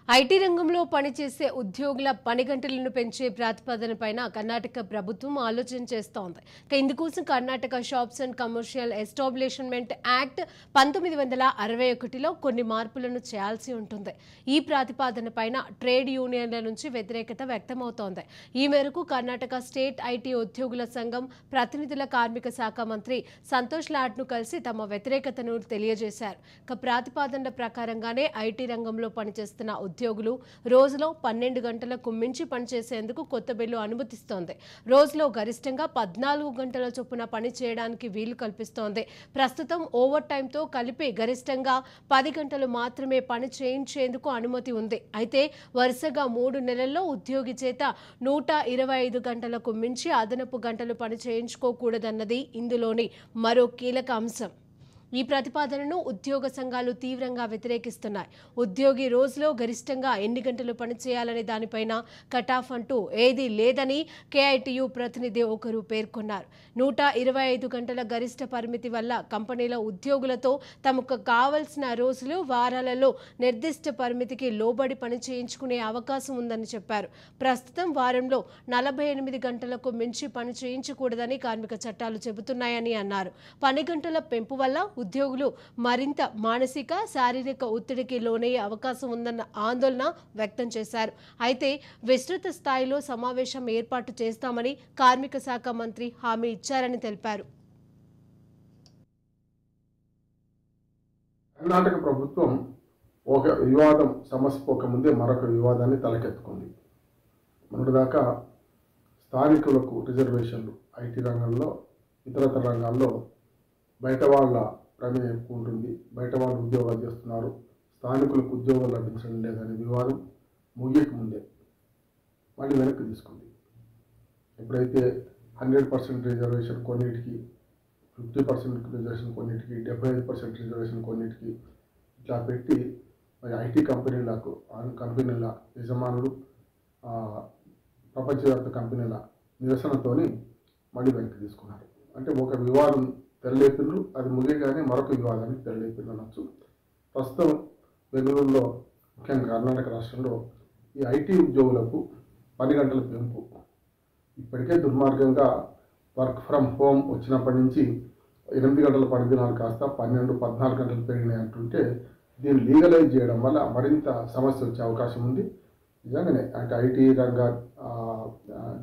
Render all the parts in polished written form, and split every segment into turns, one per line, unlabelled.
IT రంగంలో పనిచేసే ఉద్యోగుల పని గంటలను పెంచే ప్రతిపాదనపైన కర్ణాటక ప్రభుత్వం ఆలోచన చేస్తోంది. ఇందుకోసం Karnataka shops and commercial establishment act 1961లో కొన్ని మార్పులను చేయాల్సి ఉంటుంది. ఈ ప్రతిపాదనపైన ట్రేడ్ యూనియన్ల నుంచి వ్యతిరేకత వ్యక్తమవుతోంది. ఈ మేరకు కర్ణాటక స్టేట్ ఐటీ ఉద్యోగుల సంఘం ప్రతినిధుల కార్మిక శాఖ మంత్రి సంతోష్ లాడ్ను కలిసి తమ వ్యతిరేకతను తెలియజేశారు. ప్రతిపాదనల ప్రకారంగానే ఐటీ రంగంలో పనిచేస్తున్న ఉద్యోగులు రోజులో 12 గంటలకు మించి పనిచేసేందుకు కొత్త బిల్లు అనుమతిస్తోంది. రోజులో గరిష్టంగా 14 గంటల చొప్పున పని చేయడానికి వీలు కల్పిస్తోంది. ప్రస్తుతం ఓవర్ టైంతో కలిపి గరిష్టంగా 10 గంటలు మాత్రమే పని చేయించేందుకు అనుమతి ఉంది. అయితే వరుసగా 3 నెలల్లో ఉద్యోగి చేత 125 గంటలకు మించి అదనపు గంటలు పని చేయించుకోకూడదన్నది ఇందులోని మరో కీలక అంశం. ఈ ప్రతిపాదనను ఉద్యోగ సంఘాలు తీవ్రంగా వ్యతిరేకిస్తున్నాయి. ఉద్యోగి రోజులో గరిష్టంగా ఎన్ని గంటలు పనిచేయాలనే దానిపైన కటాఫ్ అంటూ ఏదీ లేదని కేఐటియు ప్రతినిధి ఒకరు పేర్కొన్నారు. 125 గంటల గరిష్ట పరిమితి వల్ల కంపెనీల ఉద్యోగులతో తమకు కావలసిన రోజులు, వారాలలో నిర్దిష్ట పరిమితికి లోబడి పని చేయించుకునే అవకాశం ఉందని చెప్పారు. ప్రస్తుతం వారంలో 48 గంటలకు మించి పని చేయించకూడదని కార్మిక చట్టాలు చెబుతున్నాయని అన్నారు. పని గంటల పెంపు వల్ల ఉద్యోగులు మరింత మానసిక, శారీరక ఒత్తిడికి లోనయ్యే అవకాశం ఉందన్న ఆందోళన వ్యక్తం చేశారు. అయితే విస్తృత స్థాయిలో సమావేశం ఏర్పాటు చేస్తామని కార్మిక శాఖ మంత్రి హామీ ఇచ్చారని తెలిపారు.
కర్ణాటక ప్రభుత్వం ఒక వివాదం సమస్యపోకముందే మరొక వివాదాన్ని తలకెత్తుకుంది. మొన్నటిదాకా స్థానికులకు రిజర్వేషన్లు ఐటీ రంగంలో, ఇతరతర రంగాల్లో బయట వాళ్ళ ప్రమేయం ఎక్కువ ఉంటుంది, బయట వాళ్ళు ఉద్యోగాలు చేస్తున్నారు, స్థానికులకు ఉద్యోగాలు లభించడం లేదనే వివాదం ముగియక ముందే మళ్ళీ వెనక్కి తీసుకుంది. ఎప్పుడైతే 100% రిజర్వేషన్ కొన్నిటికి, 50% రిజర్వేషన్ కొన్నిటికి, 75% రిజర్వేషన్ కొన్నిటికి ఇట్లా పెట్టి మరి ఐటీ కంపెనీల యజమానులు, ప్రపంచవ్యాప్త కంపెనీల నిరసనతోని మళ్ళీ వెనక్కి తీసుకున్నారు. అంటే ఒక వివాదం తెరలేపిండ్రు, అది ముగియగానే మరొక వివాదానికి తెరలేపిండ్రు అనొచ్చు. ప్రస్తుతం బెంగళూరులో, ముఖ్యంగా కర్ణాటక రాష్ట్రంలో ఈ ఐటీ ఉద్యోగులకు 10 గంటల పెంపు ఇప్పటికే దుర్మార్గంగా వర్క్ ఫ్రమ్ హోమ్ వచ్చినప్పటి నుంచి 8 గంటల పని దినాలు కాస్త 12, 14 గంటలు పెరిగినాయి అంటుంటే దీన్ని లీగలైజ్ చేయడం వల్ల మరింత సమస్య వచ్చే అవకాశం ఉంది. నిజంగానే అంటే ఐటీ రంగ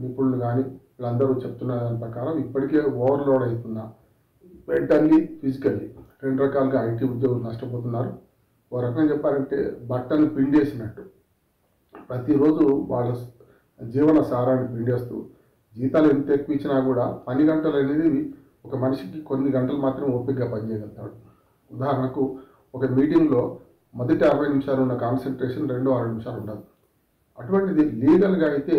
నిపుణులు కానీ వీళ్ళందరూ చెప్తున్న దాని ప్రకారం ఇప్పటికే ఓవర్లోడ్ అవుతున్న మెంటల్లీ, ఫిజికల్లీ 2 రకాలుగా ఐటీ ఉద్యోగులు నష్టపోతున్నారు. ఒక రకంగా చెప్పాలంటే బట్టను పిండేసినట్టు ప్రతిరోజు వాళ్ళ జీవన సారాన్ని పిండేస్తూ జీతాలు ఎంత ఎక్కువ ఇచ్చినా కూడా పని గంటలు అనేది ఒక మనిషికి కొన్ని గంటలు మాత్రం ఓపికగా పనిచేయగలుగుతాడు. ఉదాహరణకు ఒక మీటింగ్లో మొదటి 60 నిమిషాలు ఉన్న కాన్సన్ట్రేషన్ రెండో 6 నిమిషాలు ఉండదు. అటువంటిది లీగల్గా అయితే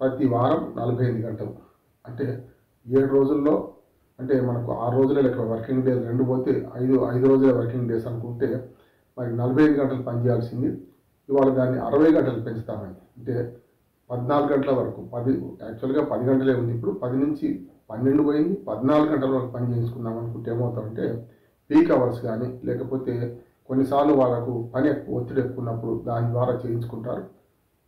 ప్రతి వారం 45 గంటలు, అంటే 7 రోజుల్లో, అంటే మనకు 6 రోజులే లెక్క వర్కింగ్ డేస్ 2 పోతే 5 రోజులే వర్కింగ్ డేస్ అనుకుంటే మరి 45 గంటలు పనిచేయాల్సింది ఇవాళ దాన్ని 60 గంటలు పెంచుతామని, అంటే 14 గంటల వరకు, యాక్చువల్గా 10 గంటలే ఉంది, ఇప్పుడు 10 నుంచి 12 పోయింది, 14 గంటల వరకు పని చేయించుకుందాం అనుకుంటే ఏమవుతామంటే పీక్ అవర్స్ కానీ లేకపోతే కొన్నిసార్లు వాళ్ళకు పని ఎక్కువ, ఒత్తిడి ఎక్కువ ఉన్నప్పుడు దాని ద్వారా చేయించుకుంటారు.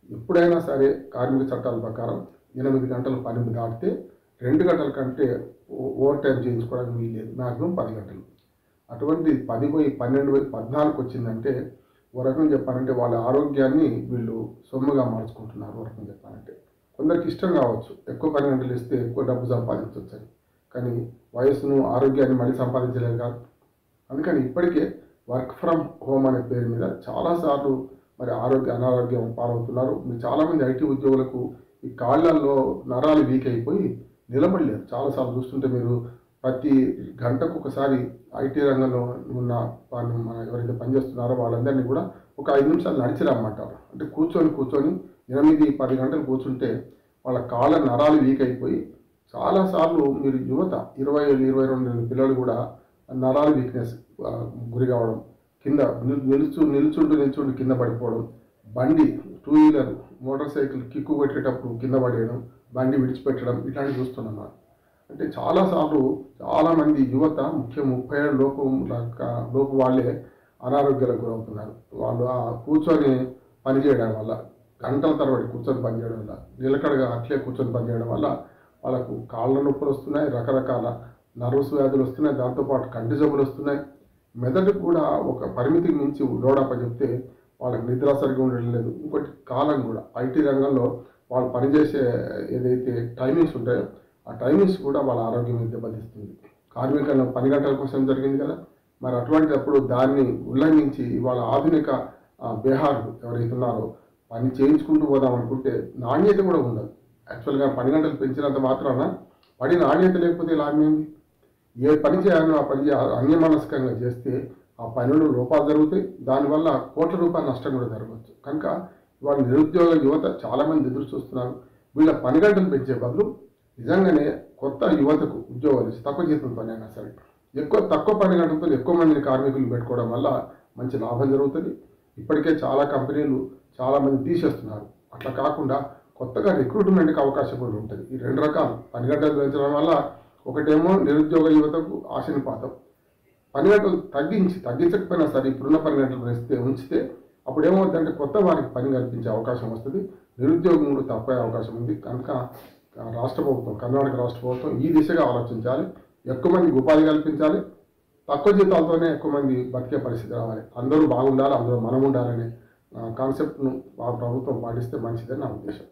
ఎప్పుడైనా సరే కార్మిక చట్టాల ప్రకారం 8 గంటల పని దాటితే 2 గంటల కంటే ఓవర్ టైం చేయించుకోవడానికి వీల్లేదు, మ్యాక్సిమం 10 గంటలు. అటువంటి 10 పోయి 12 పోయి 14కు వచ్చిందంటే ఓ రకం చెప్పాలంటే వాళ్ళ ఆరోగ్యాన్ని వీళ్ళు సొమ్ముగా మార్చుకుంటున్నారు. ఓ రకం చెప్పాలంటే కొందరికి ఇష్టం కావచ్చు ఎక్కువ పని గంటలు ఇస్తే ఎక్కువ డబ్బు సంపాదించవచ్చని, కానీ వయస్సును, ఆరోగ్యాన్ని మళ్ళీ సంపాదించలేదు కాదు. అందుకని ఇప్పటికే వర్క్ ఫ్రమ్ హోమ్ అనే పేరు మీద చాలాసార్లు మరి అనారోగ్యం పాలవుతున్నారు. మీరు చాలామంది ఐటీ ఉద్యోగులకు ఈ కాళ్ళల్లో నరాలు వీక్ అయిపోయి నిలబడలేరు. చాలాసార్లు చూస్తుంటే మీరు ప్రతి గంటకు ఒకసారి ఐటీ రంగంలో ఉన్న వాళ్ళు ఎవరైతే పనిచేస్తున్నారో వాళ్ళందరినీ కూడా ఒక 5 నిమిషాలు నడిచి రమ్మంటారు. అంటే కూర్చొని 8-10 గంటలు కూర్చుంటే వాళ్ళ కాళ్ళ నరాలు వీక్ అయిపోయి చాలాసార్లు మీరు యువత 20 ఏళ్ళు, 22 ఏళ్ళ పిల్లలు కూడా నరాలు వీక్నెస్ గురి కావడం, కింద నిల్చుంటూ కింద పడిపోవడం, బండి 2 వీలర్ మోటార్ సైకిల్ కిక్కు కొట్టేటప్పుడు కింద పడేయడం, బండి విడిచిపెట్టడం, ఇట్లాంటివి చూస్తున్నాం. అంటే చాలామంది యువత ముఖ్యం 30 ఏళ్ళ లోపు వాళ్ళే అనారోగ్యాలకు గురవుతున్నారు. వాళ్ళు కూర్చొని పనిచేయడం వల్ల, గంటల తరబడి కూర్చొని పనిచేయడం వల్ల, నిలకడగా అట్లే కూర్చొని పనిచేయడం వల్ల వాళ్ళకు కాళ్ళ నొప్పులు వస్తున్నాయి, రకరకాల నర్వస్ వ్యాధులు వస్తున్నాయి, దాంతోపాటు కంటి జబ్బులు వస్తున్నాయి. మెదడుకు కూడా ఒక పరిమితికి మించి లోడప్ప చెప్తే వాళ్ళకి నిద్ర సరిగ్గా ఉండడం లేదు. ఇంకోటి కాలం కూడా ఐటీ రంగంలో వాళ్ళు పనిచేసే ఏదైతే టైమింగ్స్ ఉంటాయో ఆ టైమింగ్స్ కూడా వాళ్ళ ఆరోగ్యం మీద దెబ్బతీస్తుంది. కార్మికుల పని గంటల కోసం జరిగింది కదా, మరి అటువంటిప్పుడు దాన్ని ఉల్లంఘించి వాళ్ళ ఆధునిక బీహార్లు ఎవరైతే ఉన్నారో పని చేయించుకుంటూ పోదాం అనుకుంటే నాణ్యత కూడా ఉండదు. యాక్చువల్గా పని గంటలు పెంచినంత మాత్రాన పని నాణ్యత లేకపోతే లాభం ఏంది? ఏ పని చేయాలో ఆ పని అన్యమనస్కంగా చేస్తే ఆ పనులు లోపాలు జరుగుతాయి, దానివల్ల కోట్ల రూపాయల నష్టం కూడా జరగవచ్చు. కనుక ఇవాళ నిరుద్యోగ యువత చాలామంది ఎదురు చూస్తున్నారు. వీళ్ళ పని గంటలు పెంచే బదులు నిజంగానే కొత్త యువతకు ఉద్యోగాలు ఇచ్చి తక్కువ జీతంతో అయినా సరే తక్కువ పని గంటలతో ఎక్కువ మందిని కార్మికులు పెట్టుకోవడం వల్ల మంచి లాభం జరుగుతుంది. ఇప్పటికే చాలా కంపెనీలు చాలామంది తీసేస్తున్నారు. అట్లా కాకుండా కొత్తగా రిక్రూట్మెంట్కి అవకాశం కూడా ఉంటుంది. ఈ రెండు రకాలు పని గంటలు పెంచడం వల్ల ఒకటేమో నిరుద్యోగ యువతకు ఆశనిపాతం, పని గంటలు తగ్గించకపోయినా సరే ఇప్పుడున్న పని గంటలు ఉంచితే అప్పుడు ఏమవుతుందంటే కొత్త వారికి పని కల్పించే అవకాశం వస్తుంది, నిరుద్యోగం కూడా తప్పే అవకాశం ఉంది. కనుక రాష్ట్ర ప్రభుత్వం, కర్ణాటక రాష్ట్ర ప్రభుత్వం ఈ దిశగా ఆలోచించాలి. ఎక్కువ మందికి ఉపాధి కల్పించాలి, తక్కువ జీతాలతోనే ఎక్కువ మంది బతికే పరిస్థితి రావాలి. అందరూ బాగుండాలి, అందరూ మనం ఉండాలనే కాన్సెప్ట్ను ఆ ప్రభుత్వం పాటిస్తే మంచిదని నా ఉద్దేశం.